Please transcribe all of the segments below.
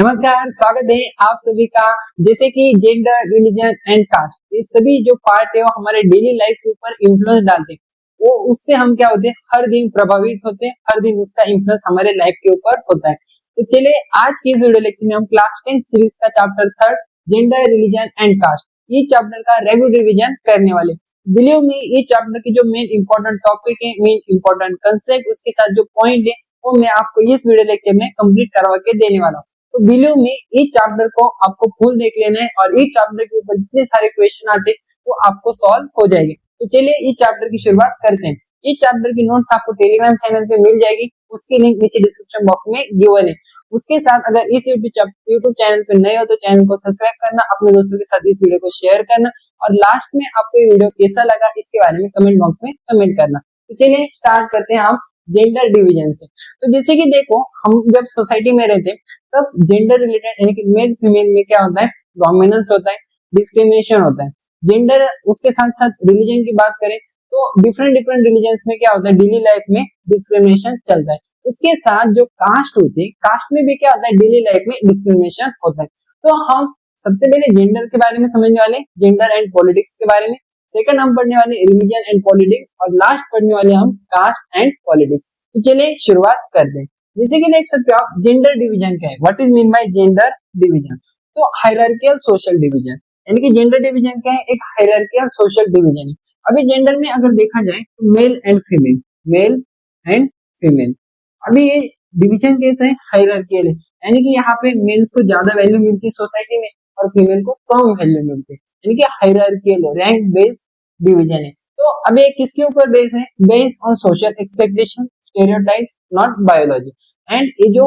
नमस्कार, स्वागत है आप सभी का। जैसे कि जेंडर, रिलीजन एंड कास्ट, ये सभी जो पार्ट है वो हमारे डेली लाइफ के ऊपर इन्फ्लुएंस डालते हैं। वो उससे हम क्या होते हैं, हर दिन प्रभावित होते हैं, हर दिन उसका इन्फ्लुएंस हमारे लाइफ के ऊपर होता है। तो चलिए आज की इस वीडियो लेक्चर में हम क्लास 10 सीरीज का chapter 3 gender, religion and caste, ये चैप्टर का रिव्यू रिवीजन करने वाले। बिलीव मी, ये चैप्टर की जो मेन इंपॉर्टेंट टॉपिक है, मेन इंपॉर्टेंट कंसेप्ट, उसके साथ जो पॉइंट है वो मैं आपको इस वीडियो लेक्चर में कंप्लीट करवा के देने वाला हूँ। तो बिलीव मी, इस चैप्टर को आपको फुल देख लेना है और इस चैप्टर के ऊपर जितने सारे क्वेश्चन आते हैं वो आपको सॉल्व हो जाएंगे। तो चलिए इस चैप्टर की शुरुआत करते हैं। इस चैप्टर की नोट्स आपको टेलीग्राम चैनल पे मिल जाएगी, उसकी लिंक नीचे डिस्क्रिप्शन बॉक्स में गिवन है। उसके साथ अगर इस यूट्यूब चैनल पे नए हो तो चैनल को सब्सक्राइब करना, अपने दोस्तों के साथ इस वीडियो को शेयर करना और लास्ट में आपको ये वीडियो कैसा लगा इसके बारे में कमेंट बॉक्स में कमेंट करना। तो चलिए स्टार्ट करते हैं हम जेंडर डिवीजन से। तो जैसे कि देखो, हम जब सोसाइटी में रहते तब जेंडर रिलेटेड यानी कि मेल फीमेल में क्या होता है, डोमिनेंस होता है, डिस्क्रिमिनेशन होता है। जेंडर, उसके साथ साथ रिलीजन की बात करें तो डिफरेंट डिफरेंट रिलीजन्स में क्या होता है, डेली लाइफ में डिस्क्रिमिनेशन चलता है। उसके साथ जो कास्ट होती है, कास्ट में भी क्या होता है, डेली लाइफ में डिस्क्रिमिनेशन होता है। तो हम सबसे पहले जेंडर के बारे में समझने वाले, जेंडर एंड पॉलिटिक्स के बारे में। सेकंड हम पढ़ने वाले रिलीजन एंड पॉलिटिक्स और लास्ट पढ़ने वाले हम कास्ट एंड पॉलिटिक्स। तो चलिए शुरुआत करते हैं। जैसे कि देख सकते हो आप, जेंडर डिवीजन क्या है, what is mean bye gender division. तो हायरार्कियल सोशल डिवीजन, यानी कि जेंडर डिवीजन क्या है, एक हायरार्कियल सोशल डिवीजन है। अभी जेंडर में अगर देखा जाए तो male and female, male and female. अभी ये डिवीजन कैसे है, हायरार्कियल है, यानी कि यहाँ पे मेल्स को ज्यादा वैल्यू मिलती है सोसाइटी में और फीमेल को कम वैल्यू मिलती है, यानी कि हायरार्कियल रैंक बेस्ड डिवीजन है। तो अब ये किसके ऊपर बेस है, based on social expectation, stereotypes, not biology. And ये जो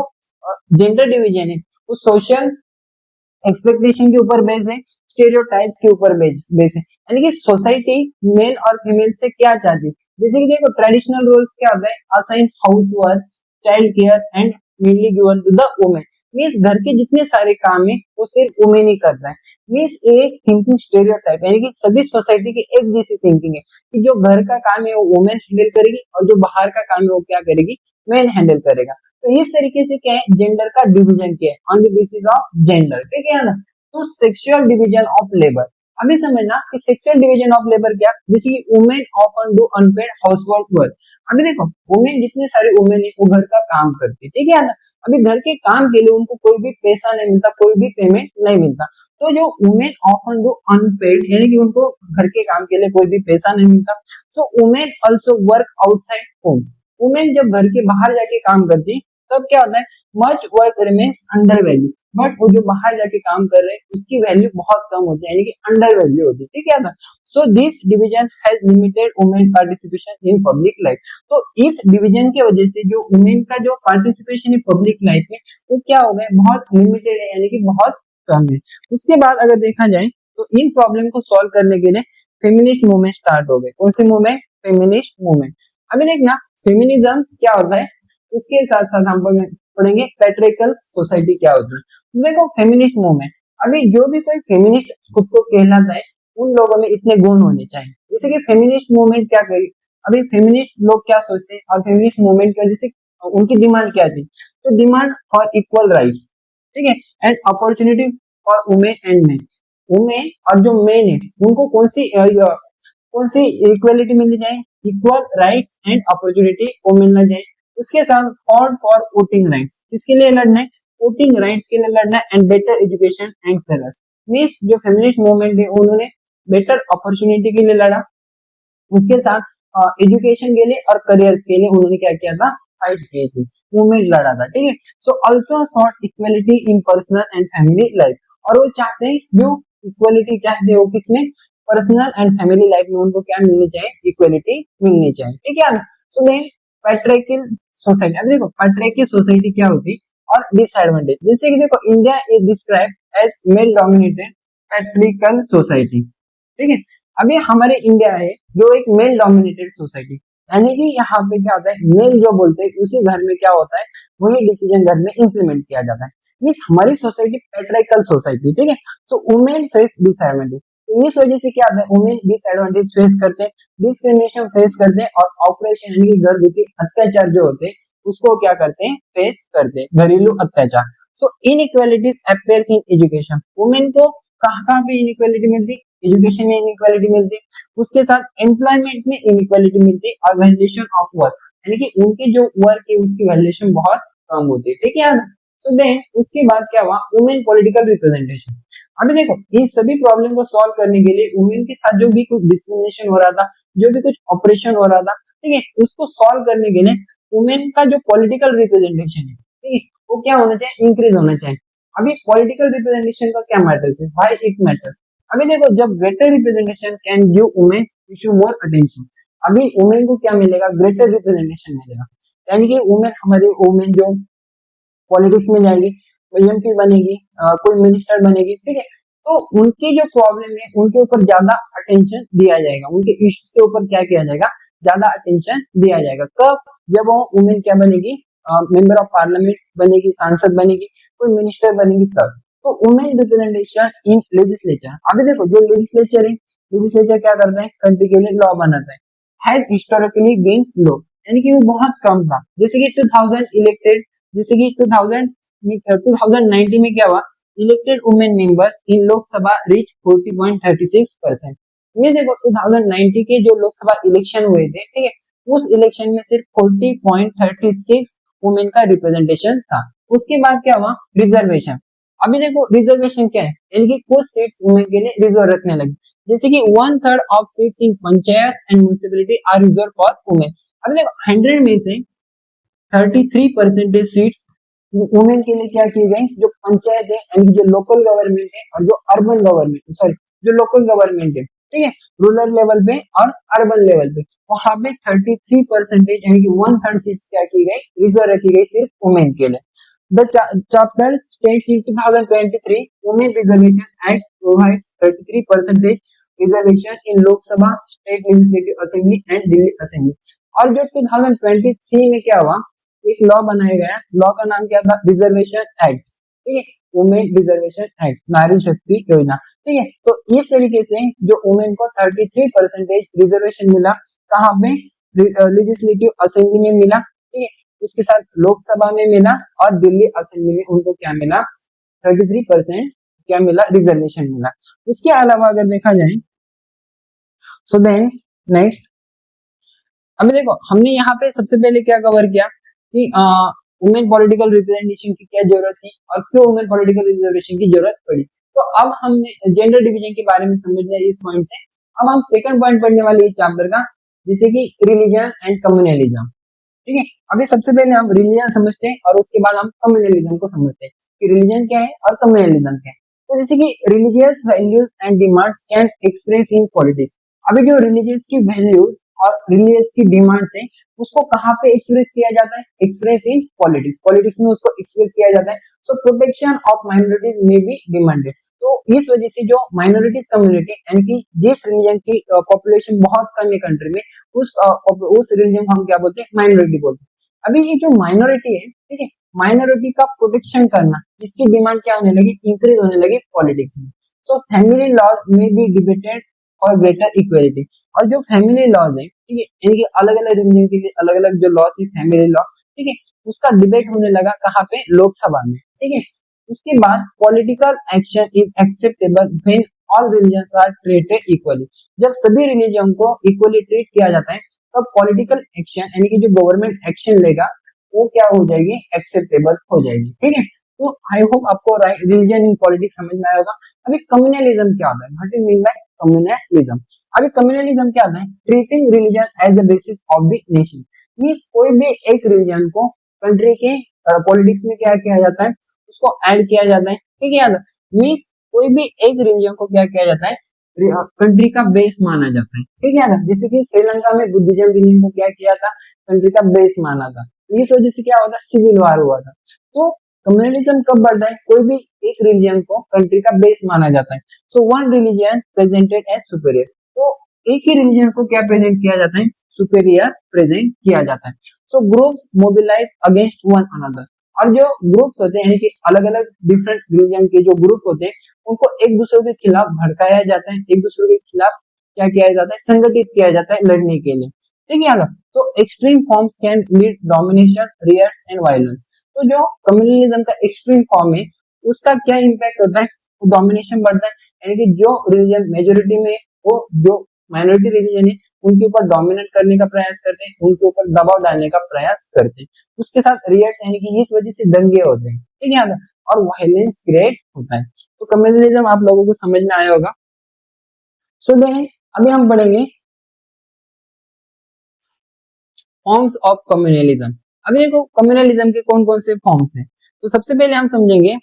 जेंडर डिवीजन है वो सोशल एक्सपेक्टेशन के ऊपर बेस है, स्टेरियोटाइप्स के ऊपर बेस है, यानी कि सोसाइटी मेल और फीमेल से क्या चाहती है। जैसे कि देखो, ट्रेडिशनल रोल्स क्या होता है, assign house work, child care and mainly given to the women. Means घर के जितने सारे काम है वो सिर्फ वुमेन ही करता है। मींस एक थिंकिंग स्टेरियोटाइप, यानी कि सभी सोसाइटी की एक जैसी थिंकिंग है कि जो घर का काम है वो वुमेन हैंडल करेगी और जो बाहर का काम है वो क्या करेगी, मैन हैंडल करेगा। तो इस तरीके से क्या है, जेंडर का डिवीजन क्या है, on the basis of gender, ठीक है ना। तो सेक्सुअल डिवीजन ऑफ लेबर, अभी समझना कि सेक्सुअल डिवीजन ऑफ लेबर क्या, जैसे कि women often do unpaid housework work. अभी देखो, वुमेन जितने सारे वुमेन है वो घर का काम करती है, ठीक है ना। अभी घर के काम के लिए उनको कोई भी पैसा नहीं मिलता, कोई भी पेमेंट नहीं मिलता। तो जो वुमेन ऑफन डू अनपेड, यानी कि उनको घर के काम के लिए कोई भी पैसा नहीं मिलता। सो women also work outside home, women जब घर के बाहर जाके काम करती तब क्या होता है, much work remains under value, but वो जो बाहर जाके काम कर रहे हैं उसकी वैल्यू बहुत कम होती है, यानी कि अंडर वैल्यू होती है, ठीक है ना। So this division has limited women participation in public life. तो इस डिवीजन की वजह से जो वुमेन का जो पार्टिसिपेशन है पब्लिक लाइफ में वो क्या हो गया, बहुत लिमिटेड है, यानी कि बहुत कम है। उसके बाद अगर देखा जाए तो इन प्रॉब्लम को सॉल्व करने के लिए फेमिनिस्ट मूवमेंट स्टार्ट हो गए। कौन सी मूवमेंट, फेमिनिस्ट मूवमेंट। अभी देखना फेमिनिज्म क्या होता है, उसके साथ साथ हम पढ़ेंगे पैट्रिकल सोसाइटी क्या होती है। देखो फेमिनिस्ट मूवमेंट, अभी जो भी कोई फेमिनिस्ट खुद को कहलाता है उन लोगों में इतने गुण होने चाहिए। जैसे कि फेमिनिस्ट मूवमेंट क्या करी, अभी फेमिनिस्ट लोग क्या सोचते हैं और फेमिनिस्ट मूवमेंट क्या, जैसे उनकी डिमांड क्या थी, तो डिमांड फॉर इक्वल राइट्स, ठीक है, and opportunity for women and main. Women और जो मेन है उनको कौन सी इक्वलिटी मिलनी चाहिए, इक्वल राइट्स एंड अपॉर्चुनिटी को मिलना चाहिए। उसके साथ फॉर वोटिंग राइट्स, किसके लिए लड़ना है, वोटिंग राइट्स के लिए लड़ना है, and better education and careers. Means जो फेमिनिस्ट मूवमेंट है उन्होंने बेटर अपॉर्चुनिटी के लिए लड़ा, उसके साथ एजुकेशन के लिए और करियर्स के लिए उन्होंने क्या किया था, फाइट की थी, मूवमेंट लड़ा था, ठीक है। So also sought equality in personal and family life, और वो चाहते हैं जो इक्वलिटी चाहते हैं वो किसमें, पर्सनल एंड फैमिली लाइफ में उनको क्या मिलनी चाहिए, इक्वलिटी मिलनी चाहिए, ठीक है ना। सो देन पैट्रिकल सोसाइटी, अब देखो पैट्रिकल सोसाइटी क्या होती और डिसएडवांटेज। जैसे कि देखो, India is described as male dominated patriarchal society, ठीक है। अभी हमारे इंडिया है जो एक मेल डोमिनेटेड सोसाइटी, यानी कि यहाँ पे क्या होता है, मेल जो बोलते हैं उसी घर में क्या होता है वही डिसीजन घर में इंप्लीमेंट किया जाता है। मीन्स हमारी सोसाइटी पैट्रिकल सोसाइटी, ठीक है। सो वुमेन फेस डिसएडवांटेज, इस वजह से क्या होता है, वुमेन डिसएडवांटेज फेस करते हैं, डिस्क्रिमिनेशन फेस करते हैं, और ऑपरेशन यानी कि घरगुती अत्याचार जो होते हैं उसको क्या करते हैं, फेस करते हैं, घरेलू अत्याचार। So inequalities appears in education, women को कहाँ कहाँ पे इनइक्वालिटी मिलती, एजुकेशन में इनइक्वालिटी मिलती, उसके साथ एम्प्लॉयमेंट में इनइक्वालिटी मिलती और वैल्यूएशन ऑफ वर्क, यानी कि उनके जो वर्क है उसकी वैल्यूएशन बहुत कम होती है, ठीक है। सो देन उसके बाद क्या हुआ, वुमेन पॉलिटिकल रिप्रेजेंटेशन। अभी देखो इन सभी प्रॉब्लम को सॉल्व करने के लिए वुमेन के साथ जो भी कुछ डिस्क्रिमिनेशन हो रहा था, जो भी कुछ ऑपरेशन हो रहा था, ठीक है, उसको सॉल्व करने के लिए वुमेन का जो पॉलिटिकल रिप्रेजेंटेशन है, ठीक है, वो क्या होना चाहिए, इंक्रीज होना चाहिए। अभी पॉलिटिकल रिप्रेजेंटेशन का क्या मैटर्स है, व्हाई इट मैटर्स। अभी देखो जब greater representation can give women issue more attention, अभी वुमेन को क्या मिलेगा, ग्रेटर रिप्रेजेंटेशन मिलेगा, यानी कि वुमेन हमारी वुमेन जो पॉलिटिक्स में जाएगी, कोई एमपी बनेगी, कोई मिनिस्टर बनेगी, ठीक है, तो उनकी जो प्रॉब्लम है उनके ऊपर ज्यादा अटेंशन दिया जाएगा, उनके इश्यूज के ऊपर क्या किया जाएगा, ज्यादा अटेंशन दिया जाएगा। कब, जब वो वुमेन क्या बनेगी, मेंबर ऑफ पार्लियामेंट बनेगी, सांसद बनेगी, कोई मिनिस्टर बनेगी, तब। तो वुमेन रिप्रेजेंटेशन इन लेजिस्लेचर, अभी देखो जो लेजिस्लेचर है, लेजिस्लेचर क्या करता है, कंट्री के लिए लॉ बनाता है, हैज हिस्टोरिकली बीन लो, यानी कि वो बहुत कम था। जैसे कि 2000 इलेक्टेड, जैसे कि 2019 में क्या हुआ, elected women members in Lok Sabha reach 40.36%। ये देखो 2019 के जो लोकसभा इलेक्शन हुए थे, ठीक है, उस इलेक्शन में सिर्फ 40.36 वुमेन का रिप्रेजेंटेशन था। उसके बाद क्या हुआ, रिजर्वेशन। अभी देखो रिजर्वेशन क्या है, यानी कि कुछ सीट्स वुमेन के लिए रिजर्व रखने लगे, जैसे कि 1/3 of seats in panchayat and municipality are reserve for women. अभी देखो 100 में से 33% सीट्स वुमेन के लिए क्या की गई, जो पंचायत है यानी कि जो लोकल गवर्नमेंट है और जो अर्बन गवर्नमेंट, सॉरी जो लोकल गवर्नमेंट है, ठीक है, रूरल लेवल पे और अर्बन लेवल पे, वहां पे 33% यानी कि 1/3 सीट्स क्या की गई, रिजर्व रखी गई सिर्फ वुमेन के लिए। The chapter states in 2023 women reservation act provides 33% reservation in Lok Sabha, state legislative assembly and Delhi assembly. और जो 2023 में क्या हुआ, एक लॉ बनाया गया, लॉ का नाम क्या था, रिजर्वेशन एक्ट, ठीक है, वुमेन रिजर्वेशन एक्ट, नारी शक्ति योजना, ठीक है। तो इस तरीके से जो वुमेन को 33% रिजर्वेशन मिला, कहाँ पे, लेजिस्लेटिव असेंबली में मिला, ठीक है, उसके साथ लोकसभा में मिला और दिल्ली असेंबली में उनको क्या मिला, 33% क्या मिला, रिजर्वेशन मिला। उसके अलावा अगर देखा जाए, सो देन नेक्स्ट, अभी देखो हमने यहाँ पे सबसे पहले क्या कवर किया कि वुमेन पॉलिटिकल रिप्रेजेंटेशन की क्या जरूरत थी और क्यों वुमेन पॉलिटिकल रिजर्वेशन की जरूरत पड़ी। तो अब हमने जेंडर डिवीजन के बारे में समझना है इस पॉइंट से। अब हम सेकंड पॉइंट पढ़ने वाले इस चैप्टर का, जैसे कि रिलीजन एंड कम्युनलिज्म, ठीक है। अभी सबसे पहले हम रिलीजन समझते हैं और उसके बाद हम कम्युनलिज्म को समझते हैं कि रिलीजन क्या है और कम्युनलिज्म क्या है। तो जैसे कि religious values and demands can express in politics, अभी जो रिलीजियस की वैल्यूज और रिलीजियस की डिमांड्स है उसको कहाँ पे एक्सप्रेस किया जाता है, एक्सप्रेस इन पॉलिटिक्स, पॉलिटिक्स में उसको एक्सप्रेस किया जाता है। सो प्रोटेक्शन ऑफ माइनॉरिटीज में बी डिमांडेड, तो इस वजह से जो माइनॉरिटीज कम्युनिटी यानी कि जिस रिलीजन की पॉपुलेशन बहुत कम है कंट्री में, उस रिलीजन को हम क्या बोलते हैं, माइनॉरिटी बोलते हैं। अभी ये जो माइनॉरिटी है, ठीक है, माइनॉरिटी का प्रोटेक्शन करना, इसकी डिमांड क्या होने लगी, इंक्रीज होने लगी पॉलिटिक्स में। सो फैमिली लॉज में बी डिबेटेड और ग्रेटर इक्वलिटी, और जो फैमिली लॉज है, ठीक है, यानी कि अलग अलग रिलीजन के लिए अलग अलग जो लॉ थी, फैमिली लॉ, ठीक है, उसका डिबेट होने लगा कहाँ पे, लोकसभा में, ठीक है। उसके बाद political action is acceptable when all religions are treated equally, जब सभी रिलीजन को इक्वली ट्रीट किया जाता है तब पॉलिटिकल एक्शन यानी कि जो गवर्नमेंट एक्शन लेगा वो क्या हो जाएगी, एक्सेप्टेबल हो जाएगी, ठीक है। तो आई होप आपको रिलीजन इन पॉलिटिक्स समझ में आया होगा। अभी कम्युनलिज्म क्या होता है, what is mean by communalism. अभी कम्युनलिज्म क्या होता है, treating religion as the basis of the nation, means कोई भी एक रिलीजन को कंट्री के पॉलिटिक्स में क्या किया जाता है, उसको ऐड किया जाता है, ठीक है। मींस कोई भी एक रिलीजन को क्या किया जाता है, कंट्री का बेस माना जाता है, ठीक है। जैसे कि श्रीलंका में बुद्धिज्म रिलीजन को क्या किया था, कंट्री का बेस माना था, इस वजह से क्या होता, सिविल वार हुआ था। तो कम्युनलिज्म कब बढ़ता है, कोई भी एक रिलीजन को कंट्री का बेस माना जाता है। So one religion presented as superior, तो एक ही रिलीजन को क्या प्रेजेंट किया जाता है, सुपीरियर प्रेजेंट किया जाता है। So groups mobilise against one another, और जो ग्रुप्स होते हैं यानी कि अलग अलग डिफरेंट रिलीजन के जो ग्रुप होते हैं उनको एक दूसरे के खिलाफ भड़काया जाता है, एक दूसरे के खिलाफ क्या किया जाता है, संगठित किया जाता है लड़ने के लिए, ठीक है। तो extreme forms can lead domination, riots and violence, तो जो कम्युनलिज्म का एक्सट्रीम फॉर्म है उसका क्या इम्पैक्ट होता है, डोमिनेशन बढ़ता है, यानी कि जो रिलीजन मेजोरिटी में वो जो माइनॉरिटी रिलीजन है उनके ऊपर डोमिनेट करने का प्रयास करते हैं, उनके ऊपर दबाव डालने का प्रयास करते हैं, उसके साथ रिएक्ट यानी कि इस वजह से दंगे होते हैं, ठीक है, और वायलेंस क्रिएट होता है। तो कम्युनलिज्म आप लोगों को समझ में आया होगा। सो देन अभी हम पढ़ेंगे फॉर्म्स ऑफ कम्युनलिज्म। अभी देखो कम्युनलिज्म के कौन कौन से फॉर्म्स हैं, तो सबसे पहले हम समझेंगे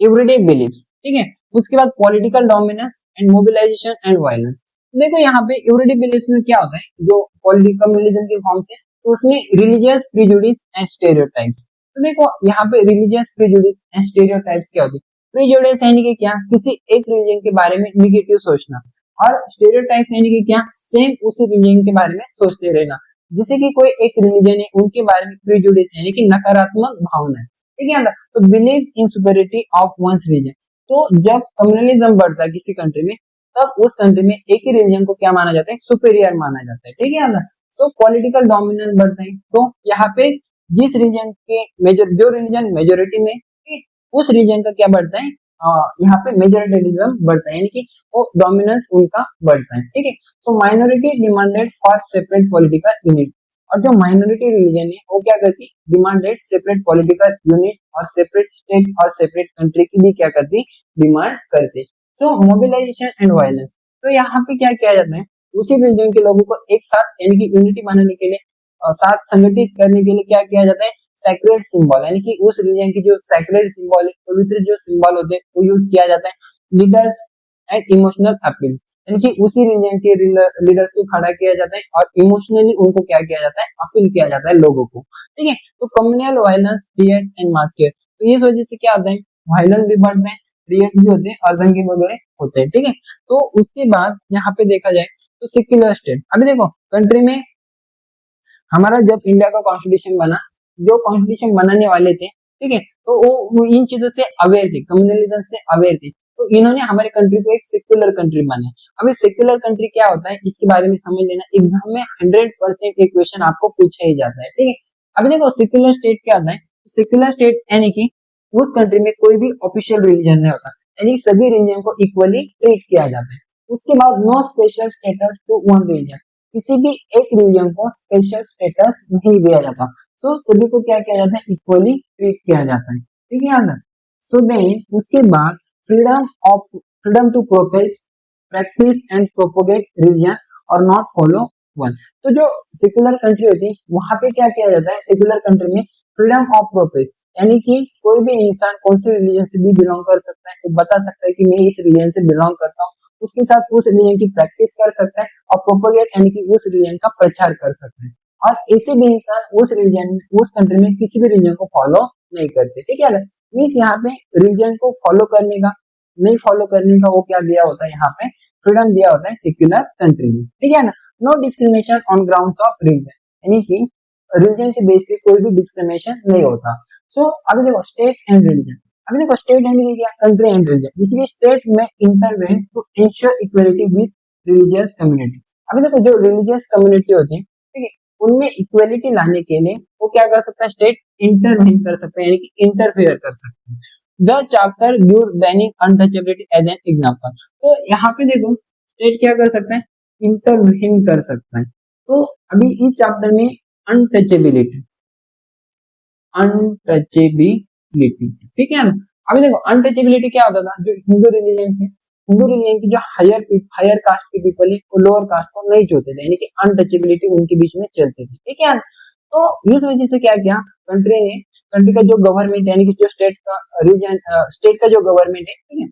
एवरीडे बिलीफ्स, ठीक है, उसके बाद political dominance and mobilisation and violence. देखो यहाँ पे एवरीडे बिलीफ्स में क्या होता है, जो पॉलिटिकल कम्युनलिज्म के फॉर्म्स है तो उसमें रिलीजियस प्रिजुडिस एंड स्टेरियोटाइप्स। तो देखो यहाँ पे रिलीजियस प्रिजुडिस एंड स्टेरियोटाइप्स क्या होती है, प्रिजुडिस यानी कि क्या, किसी एक रिलीजन के बारे में निगेटिव सोचना, और स्टेरियोटाइप्स यानी कि क्या, सेम उसी रिलीजन के बारे में सोचते रहना, जैसे कि कोई एक रिलीजन है उनके बारे में प्रिजुडिस यानी कि नकारात्मक भावना है, ठीक है ना, तो believes in superiority of one's religion. तो जब कम्युनलिज्म बढ़ता है किसी कंट्री में तब उस कंट्री में एक ही रिलीजन को क्या माना जाता है, सुपीरियर माना जाता है, ठीक है ना। सो पॉलिटिकल डोमिनेंस बढ़ता है, तो यहाँ पे जिस रिलीजन के मेजर जो रिलीजन मेजोरिटी में है, उस रिलीजन का क्या बढ़ता है, यहाँ पे मेजोरिटेरिज्म बढ़ता है, यानी कि वो डोमिनेंस उनका बढ़ता है, ठीक है। So minority demanded for separate political unit, और जो माइनॉरिटी रिलीजन है वो क्या करती, डिमांडेड सेपरेट पॉलिटिकल यूनिट और सेपरेट स्टेट और सेपरेट कंट्री की भी क्या करती, डिमांड करती। सो मोबिलाइजेशन एंड वायलेंस, तो यहाँ पे क्या किया जाता है, उसी रिलीजन के लोगों को एक साथ यानी कि यूनिटी बनाने के लिए साथ संगठित करने के लिए क्या किया जाता है, सैक्रेड सिंबल, यानी कि उस रिलीजन की जो सैक्रेड सिंबल है, पवित्र जो सिंबल होते हैं वो यूज किया जाता है। लीडर्स एंड इमोशनल अपील्स, यानी कि उसी रिलीजन के लीडर्स को खड़ा किया जाता है और इमोशनली उनको क्या किया जाता है, अपील किया जाता है लोगों को, ठीक है। तो communal violence reacts and market, तो इस वजह से क्या होता है, वायलेंस भी बढ़ते हैं, रिएक्ट भी होते हैं और दंगे वगैरह होते हैं, ठीक है। तो उसके बाद यहाँ पे देखा जाए तो सेक्युलर स्टेट, अभी देखो कंट्री में हमारा जब इंडिया का कॉन्स्टिट्यूशन बना, जो कॉन्स्टिट्यूशन बनाने वाले थे, ठीक है, तो वो इन चीजों से अवेयर थे, कम्युनलिज्म से अवेयर थे, तो इन्होंने हमारे कंट्री को एक सेक्युलर कंट्री बनाया। अभी सेक्युलर कंट्री क्या होता है इसके बारे में समझ लेना, एग्जाम में 100% एक क्वेश्चन आपको पूछा ही जाता है, ठीक है। अभी देखो सेक्युलर स्टेट क्या होता है, सेक्युलर स्टेट यानी कि उस कंट्री में कोई भी ऑफिशियल रिलीजन नहीं होता, यानी सभी रिलीजन को इक्वली ट्रीट किया जाता है। उसके बाद no special status to one religion, किसी भी एक रिलीजन को स्पेशल स्टेटस नहीं दिया जाता, सो सभी को क्या किया जाता है, इक्वली ट्रीट किया जाता है, ठीक है ना। सो देन उसके बाद freedom to profess practice and propagate religion और नॉट फॉलो वन। तो जो सेक्युलर कंट्री होती है वहां पे क्या किया जाता है, सेक्युलर कंट्री में फ्रीडम ऑफ प्रोफेस, यानी कि कोई भी इंसान कौन से रिलीजन से भी बिलोंग कर सकता है, वो बता सकता है कि मैं इस रिलीजन से बिलोंग करता हूँ, उसके साथ उस रिलीजन की प्रैक्टिस कर सकता है और प्रोपोगेट यानी कि उस रिलीजन का प्रचार कर सकता है। और ऐसे भी इंसान उस रिलीजन में उस कंट्री में किसी भी रिलीजन को फॉलो नहीं करते, ठीक है। मीन्स यहाँ पे रिलीजन को फॉलो करने का नहीं फॉलो करने का वो क्या दिया होता है, यहाँ पे फ्रीडम दिया होता है सेक्युलर कंट्री में, ठीक है ना। No discrimination on grounds of religion, यानी कि रिलीजन के बेस पे कोई भी डिस्क्रिमिनेशन नहीं होता। सो अभी देखो स्टेट एंड रिलीजन, अभी देखो स्टेट यानी कि क्या, कंट्री एंड रिलीजन, इसलिए स्टेट में intervene to ensure equality with religious community. अभी देखो जो रिलीजियस कम्युनिटी होती है, ठीक है, उनमें इक्वलिटी लाने के लिए वो क्या कर सकता है, स्टेट इंटरवेन कर सकता है, यानी कि इंटरफेयर कर सकता है। The chapter gives banning untouchability as an example, तो यहाँ पे देखो स्टेट क्या कर सकता है, इंटरवेन कर सकता है। तो अभी इस चैप्टर में अनटचेबिलिटी अनटचेबिलिटी, ठीक है ना। अभी देखो अनटचेबिलिटी क्या होता था, जो हिंदू रिलीजन से हिंदू रिलीजन की जो हायर कास्ट के पीपल है वो लोअर कास्ट को नहीं छूते थे, यानी कि अनटचेबिलिटी उनके बीच में चलती थी, ठीक है। तो इस वजह से क्या किया कंट्री का जो गवर्नमेंट यानी कि जो स्टेट का रीजन स्टेट का जो गवर्नमेंट है, ठीक है,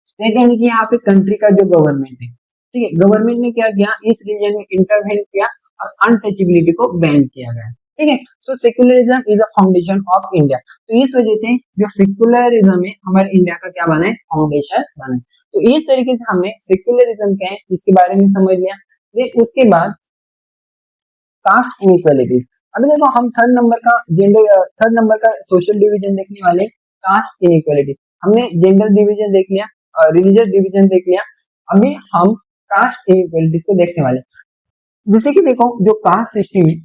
स्टेट यानी कि यहाँ पे कंट्री का जो गवर्नमेंट है, ठीक है, गवर्नमेंट ने क्या किया, इस रीजन में इंटरवेन किया और अनटचेबिलिटी को बैन किया गया, ठीक है। So secularism is a foundation of India, तो इस वजह से जो सेक्युलरिज्म है हमारे इंडिया का क्या बना है, फाउंडेशन बना है। तो इस तरीके से हमने सेक्युलरिज्म क्या है इसके बारे में समझ लिया। फिर उसके बाद कास्ट इनइक्वालिटीज, अभी देखो हम थर्ड नंबर का सोशल डिवीजन देखने वाले, कास्ट इनइक्वालिटी। हमने जेंडर डिवीजन देख लिया, रिलीजियस डिवीजन देख लिया, अभी हम कास्ट इनइक्वालिटीज को देखने वाले। जैसे कि देखो जो कास्ट सिस्टम है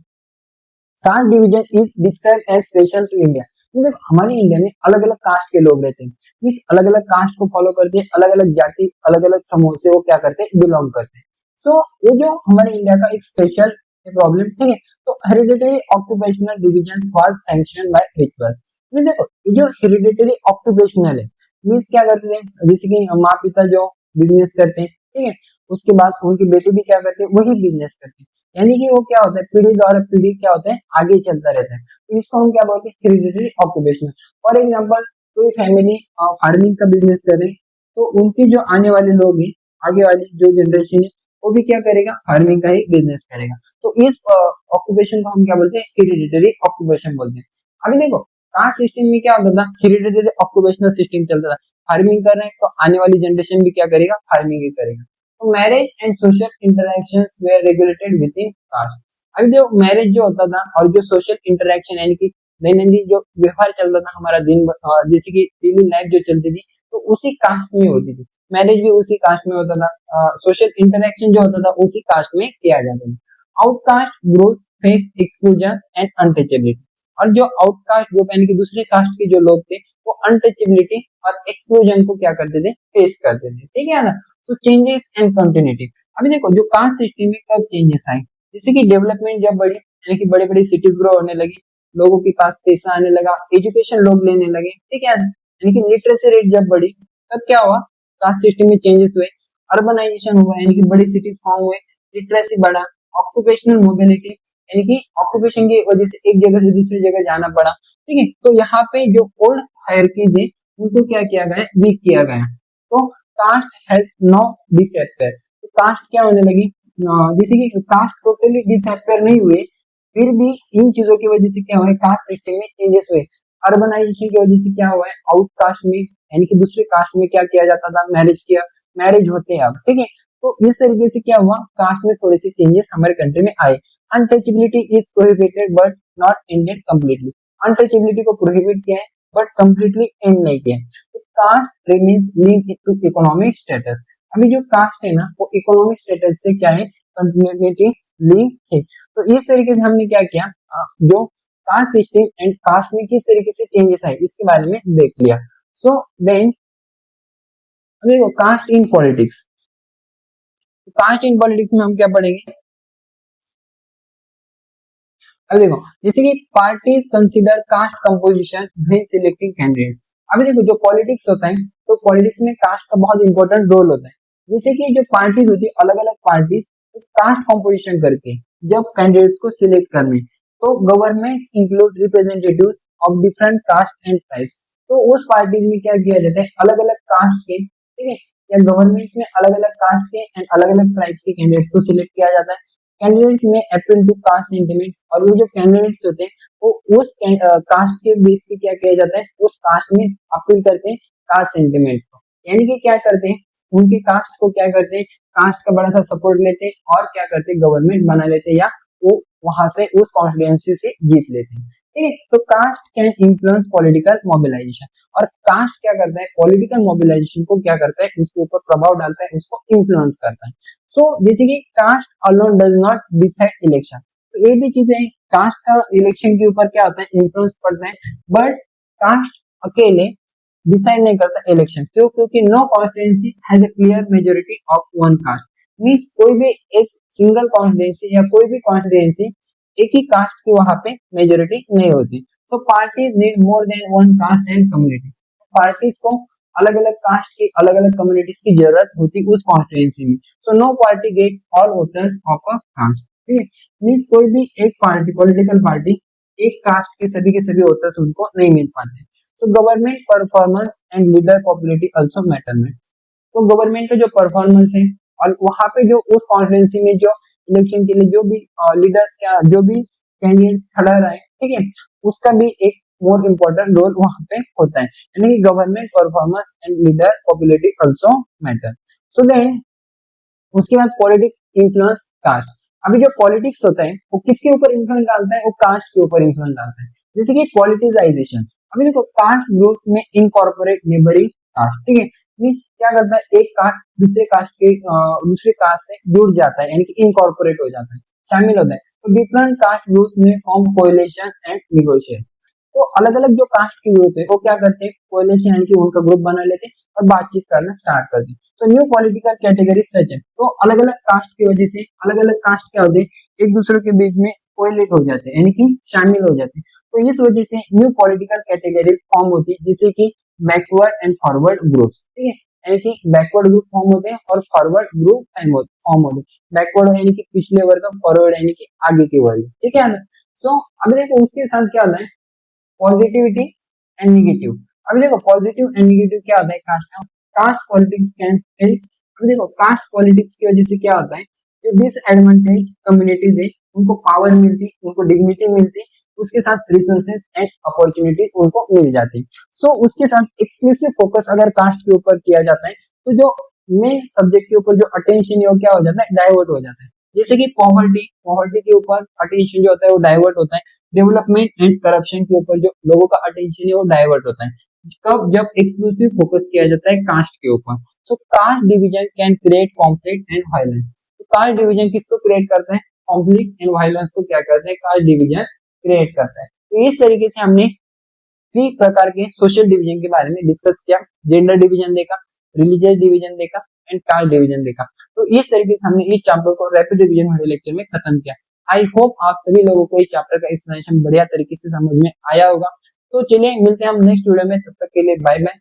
caste division is describe as special to India. देखो हमारे इंडिया में अलग अलग कास्ट के लोग रहते हैं, इस अलग अलग कास्ट को फॉलो करते हैं, अलग अलग जाति अलग अलग समूह से वो क्या करते हैं, बिलोंग करते हैं। सो ये जो हमारे इंडिया का एक स्पेशल प्रॉब्लम, ठीक है। तो hereditary occupational division was sanction bye rituals. देखो ये जो हेरिडिटरी ऑक्यूपेशनल है, मीन्स क्या करते हैं, जैसे कि माँ पिता जो बिजनेस करते हैं, ठीक है, उसके बाद उनके बेटे भी क्या करते हैं, वही बिजनेस करते हैं, यानी कि वो क्या होता है, पीढ़ी द्वारा पीढ़ी क्या होता है, आगे चलता रहता है। तो इसको हम क्या बोलते हैं, हेरिडिटरी ऑक्यूपेशन। फॉर एग्जांपल कोई फैमिली फार्मिंग का बिजनेस कर रही है, तो उनके जो आने वाले लोग हैं, आगे वाली जो जनरेशन है, वो भी क्या करेगा, फार्मिंग का ही बिजनेस करेगा। तो इस ऑक्यूपेशन को हम क्या बोलते हैं, हेरिडिटरी ऑक्यूपेशन बोलते हैं। अभी देखो कास्ट सिस्टम में क्या होता था, हेरिडिटरी ऑक्यूपेशनल सिस्टम चलता था। फार्मिंग कर रहे हैं तो आने वाली जनरेशन भी क्या करेगा, फार्मिंग ही करेगा। तो marriage and social interactions were regulated within caste. अभी जो मैरिज जो होता था और जो सोशल इंटरैक्शन यानी कि दैनंदिन जो व्यवहार चलता था हमारा दिन भर, जैसे कि डेली लाइफ जो चलती थी, तो उसी कास्ट में होती थी। मैरिज भी उसी कास्ट में होता था, सोशल इंटरैक्शन जो होता था उसी कास्ट में किया जाता था। Outcast groups face exclusion and untouchability. और जो आउटकास्ट ग्रुप यानी कि दूसरे कास्ट के जो लोग थे, वो अनटचेबिलिटी और एक्सक्लूजन को क्या करते थे, फेस करते थे, ठीक है ना। तो चेंजेस एंड कंटिन्यूटी। अभी देखो जो कास्ट सिस्टम में कब चेंजेस आए, जैसे कि डेवलपमेंट जब बढ़ी, यानी कि बड़े बड़े सिटीज ग्रो होने लगी, लोगों के पास पैसा आने लगा, एजुकेशन लोग लेने लगे, ठीक है, यानी कि लिटरेसी रेट जब बढ़ी, तब क्या हुआ, कास्ट सिस्टम में चेंजेस हुए, अर्बनाइजेशन हुआ, यानी कि बड़ी सिटीज फॉर्म हुए, लिटरेसी बढ़ा, ऑक्यूपेशनल मोबिलिटी, यानी कि ऑक्यूपेशन की वजह से एक जगह से दूसरी जगह जाना पड़ा, ठीक है। तो यहाँ पे जो ओल्ड हायरार्कीज है उनको क्या किया गया, वीक किया गया। तो कास्ट हैज नो डिसअपियर। तो कास्ट क्या होने लगी, जैसे कि कास्ट टोटली डिसअपियर नहीं हुए, फिर भी इन चीजों की वजह से क्या हुआ है, कास्ट सिस्टम में चेंजेस हुए। अर्बनाइजेशन की वजह से क्या हुआ है, आउटकास्ट में यानी कि दूसरे कास्ट में क्या किया जाता था, मैरिज किया, मैरिज होते हैं अब, ठीक है। तो इस तरीके से क्या हुआ, कास्ट में थोड़े से चेंजेस हमारे कंट्री में आए। Untouchability is prohibited but not ended completely. Untouchability को प्रोहिबिट किया है बट कंप्लीटली एंड नहीं किया। तो caste remains linked to economic status. अभी जो कास्ट है ना, वो इकोनॉमिक स्टेटस से क्या है, कंटिन्यूटी लिंक है। तो इस तरीके से हमने क्या किया, जो कास्ट सिस्टम एंड कास्ट में किस तरीके से चेंजेस आए इसके बारे में देख लिया। सो देन देखो caste in politics. Caste in politics में हम क्या पढ़ेंगे, अब देखो जैसे कि parties consider caste composition when selecting candidates. अभी देखो जो पॉलिटिक्स होता है, तो पॉलिटिक्स में कास्ट का बहुत इंपॉर्टेंट रोल होता है। जैसे कि जो पार्टीज होती है, अलग अलग पार्टीज कास्ट कंपोजिशन करके जब कैंडिडेट्स को सिलेक्ट करने, तो governments include representatives of different caste and tribes. तो उस पार्टीज में क्या किया जाता है, अलग अलग कास्ट के, ठीक है, या गवर्नमेंट्स में अलग अलग कास्ट के एंड अलग अलग ट्राइब्स के कैंडिडेट्स को सिलेक्ट किया जाता है। कैंडिडेट्स में अपील टू कास्ट सेंटिमेंट्स। और ये जो कैंडिडेट्स होते हैं वो उस कास्ट के बेस पे क्या किया जाता है, उस कास्ट में अपील करते हैं कास्ट सेंटिमेंट्स को, यानी कि क्या करते हैं, उनके कास्ट को क्या करते हैं, कास्ट का बड़ा सा सपोर्ट लेते हैं और क्या करते हैं, गवर्नमेंट बना लेते हैं, या वो वहां से उस कॉन्स्टिट्यूएंसी से जीत लेते हैं, ठीक है। तो caste can influence political mobilisation. और कास्ट क्या करता है, पॉलिटिकल मोबिलाइजेशन को क्या करता है, उसके ऊपर प्रभाव डालता है, उसको इन्फ्लुएंस करता है। सो जैसे कि caste alone does not decide election. तो ये भी चीजें, कास्ट का इलेक्शन के ऊपर क्या होता है, इन्फ्लुएंस पड़ता है, बट कास्ट अकेले डिसाइड नहीं करता इलेक्शन। क्यों, क्योंकि no constituency has a clear majority of one caste. Means कोई भी एक सिंगल कॉन्स्टिट्यूएंसी या कोई भी कॉन्स्टिट्यूएंसी एक ही कास्ट की वहां पे मेजोरिटी नहीं होती। So parties need more than one caste and community. Parties को अलग अलग कास्ट की, अलग अलग कम्युनिटीज की जरूरत होती उस कॉन्स्टिट्यूएंसी में। So no party gets all voters of a caste, ठीक है। मींस कोई भी एक पार्टी, पॉलिटिकल पार्टी एक कास्ट के सभी वोटर्स उनको नहीं मिल पाते। So government performance and leader popularity also matter में। तो गवर्नमेंट का जो परफॉर्मेंस है और वहां पे जो उस कॉन्स्टिट्यूएंसी में जो इलेक्शन के लिए जो भी लीडर्स क्या, जो भी कैंडिडेट्स खड़ा रहे, ठीक है, उसका भी एक मोर इम्पोर्टेंट रोल वहां पे होता है, यानी कि government performance and leader popularity also matter. So then उसके बाद पॉलिटिक्स इन्फ्लुएंस कास्ट। अभी जो पॉलिटिक्स होता है वो किसके ऊपर इन्फ्लुएंस डालता है, वो कास्ट के ऊपर इन्फ्लुएंस डालता है। जैसे कि पॉलिटिसाइजेशन। अभी देखो कास्ट ग्रुप्स में इनकॉर्पोरेट नेबरिंग कास्ट, ठीक है, मींस क्या करता है, एक कास्ट दूसरे कास्ट से जुड़ जाता है, यानी कि इनकॉर्पोरेट हो जाता है, शामिल होता है। तो डिफरेंट कास्ट ग्रुप्स में फॉर्म कोएलिशन एंड निगोशिएट। तो अलग अलग जो कास्ट के ग्रुप है वो क्या करते हैं, कोएलिशन यानी कि उनका ग्रुप बना लेते हैं और बातचीत करना स्टार्ट करते हैं। तो न्यू पॉलिटिकल कैटेगरी सच है, तो अलग अलग कास्ट की वजह से अलग अलग कास्ट क्या होते हैं एक दूसरे के बीच में कोएलेट हो जाते हैं यानी कि शामिल हो जाते हैं। तो इस वजह से न्यू पॉलिटिकल कैटेगरीज फॉर्म होती है, जैसे कि बैकवर्ड एंड फॉरवर्ड ग्रुप्स, ठीक है, यानी कि बैकवर्ड ग्रुप फॉर्म होते हैं और फॉरवर्ड ग्रुप फॉर्म होते हैं। बैकवर्ड यानी कि पिछले वर्ग, फॉरवर्ड यानी कि आगे के वर्ग, ठीक है ना। सो अभी देखो उसके साथ क्या होता है, पॉजिटिविटी एंड निगेटिव। अभी देखो पॉजिटिव एंड निगेटिव क्या होता है कास्ट का, कास्ट पॉलिटिक्स कैन हेल्प। अभी देखो कास्ट पॉलिटिक्स की वजह से क्या होता है, जो डिसएडवांटेज कम्युनिटीज है उनको पावर मिलती, उनको डिग्निटी मिलती, उसके साथ रिसोर्सेज एंड अपॉर्चुनिटीज उनको मिल जाती। सो उसके साथ एक्सक्लूसिव फोकस अगर कास्ट के ऊपर किया जाता है तो जो मेन सब्जेक्ट के ऊपर जो अटेंशन है वो क्या हो जाता है, डाइवर्ट हो जाता है। जैसे कि पॉवर्टी, पॉवर्टी के ऊपर अटेंशन जो होता है वो डाइवर्ट होता है। डेवलपमेंट एंड करप्शन के ऊपर जो लोगों का अटेंशन है वो डाइवर्ट होता है। कब, जब एक्सक्लूसिव फोकस किया जाता है कास्ट के ऊपर। So caste division can create conflict and violence. तो कास्ट डिवीजन किसको क्रिएट करता है, कॉन्फ्लिक्ट एंड वायलेंस को क्या करता है, कास्ट डिवीजन क्रिएट करता है। तो इस तरीके से हमने 3 प्रकार के सोशल डिवीजन के बारे में डिस्कस किया। जेंडर डिवीजन देखा, रिलीजियस डिवीजन देखा एंड कास्ट डिवीजन देखा। तो इस तरीके से हमने इस चैप्टर को रैपिड रिवीजन वीडियो लेक्चर में खत्म किया। आई होप आप सभी लोगों को इस चैप्टर का एक्सप्लेनेशन बढ़िया तरीके से समझ में आया होगा। तो चलिए मिलते हैं हम नेक्स्ट वीडियो में, तब तक के लिए बाय बाय।